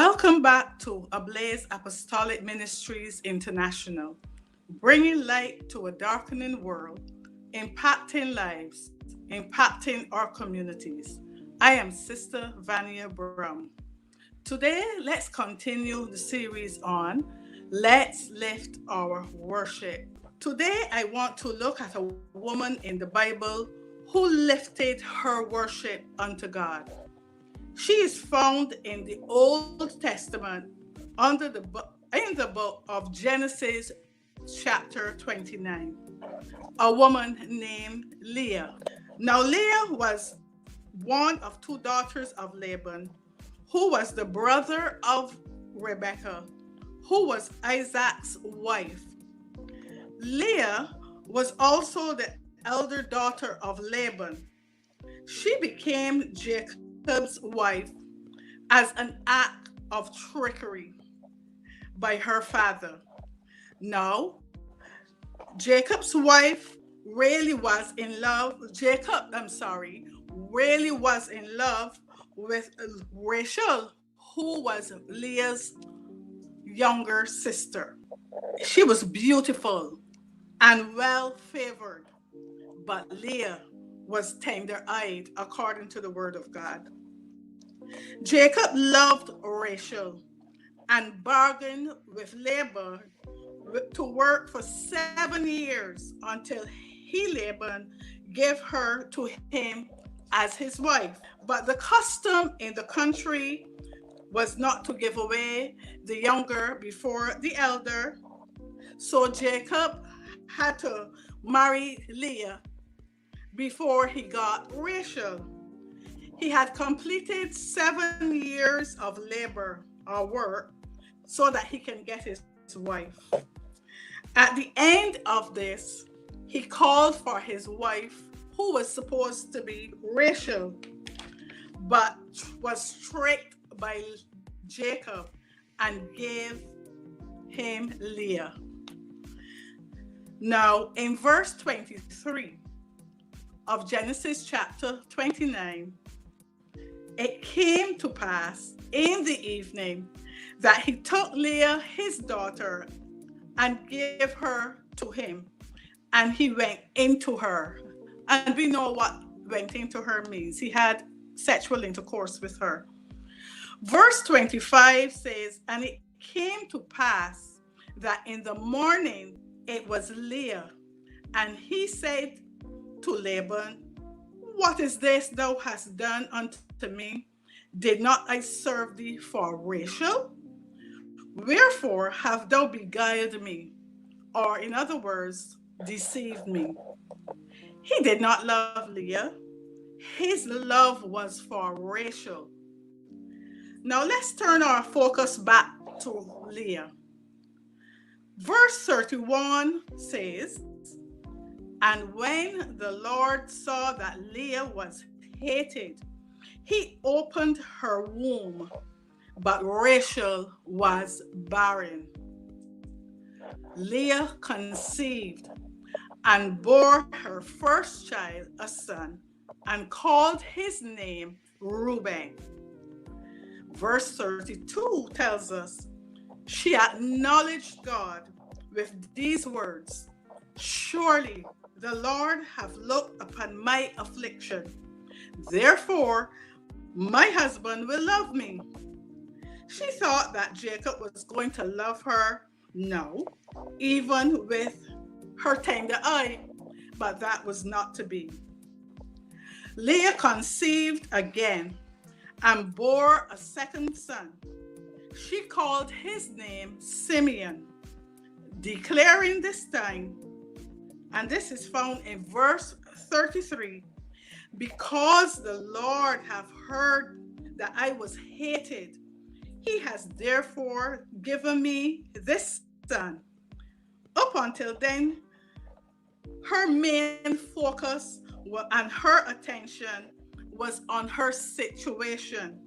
Welcome back to Ablaze Apostolic Ministries International, bringing light to a darkening world, impacting lives, impacting our communities. I am Sister Vania Browne. Today, let's continue the series on Let's Lift Our Worship. Today, I want to look at a woman in the Bible who lifted her worship unto God. She is found in the Old Testament in the book of Genesis chapter 29. A woman named Leah. Now Leah was one of two daughters of Laban, who was the brother of Rebekah, who was Isaac's wife. Leah was also the elder daughter of Laban. She became Jacob's wife as an act of trickery by her father. Now, Jacob's wife really was in love. Really was in love with Rachel, who was Leah's younger sister. She was beautiful and well favored, but Leah was tender eyed according to the word of God. Jacob loved Rachel and bargained with Laban to work for 7 years until Laban gave her to him as his wife. But the custom in the country was not to give away the younger before the elder. So Jacob had to marry Leah before he got Rachel. He had completed 7 years of labor or work so that he can get his wife. At the end of this, he called for his wife, who was supposed to be Rachel, but was tricked by Jacob and gave him Leah. Now, in verse 23 of Genesis chapter 29, it came to pass in the evening that he took Leah, his daughter, and gave her to him, and he went into her. And we know what went into her means. He had sexual intercourse with her. Verse 25 says, and it came to pass that in the morning it was Leah, and he said to Laban, what is this thou hast done unto me? Did not I serve thee for Rachel? Wherefore have thou beguiled me? Or in other words, deceived me. He did not love Leah. His love was for Rachel. Now let's turn our focus back to Leah. Verse 31 says, and when the Lord saw that Leah was hated, he opened her womb, but Rachel was barren. Leah conceived and bore her first child a son, and called his name Reuben. Verse 32 tells us, she acknowledged God with these words, surely the Lord hath looked upon my affliction. Therefore, my husband will love me. She thought that Jacob was going to love her, no, even with her tender eye, but that was not to be. Leah conceived again and bore a second son. She called his name Simeon, declaring this time, and this is found in verse 33, because the Lord hath heard that I was hated, he has therefore given me this son. Up until then, her main focus and her attention was on her situation.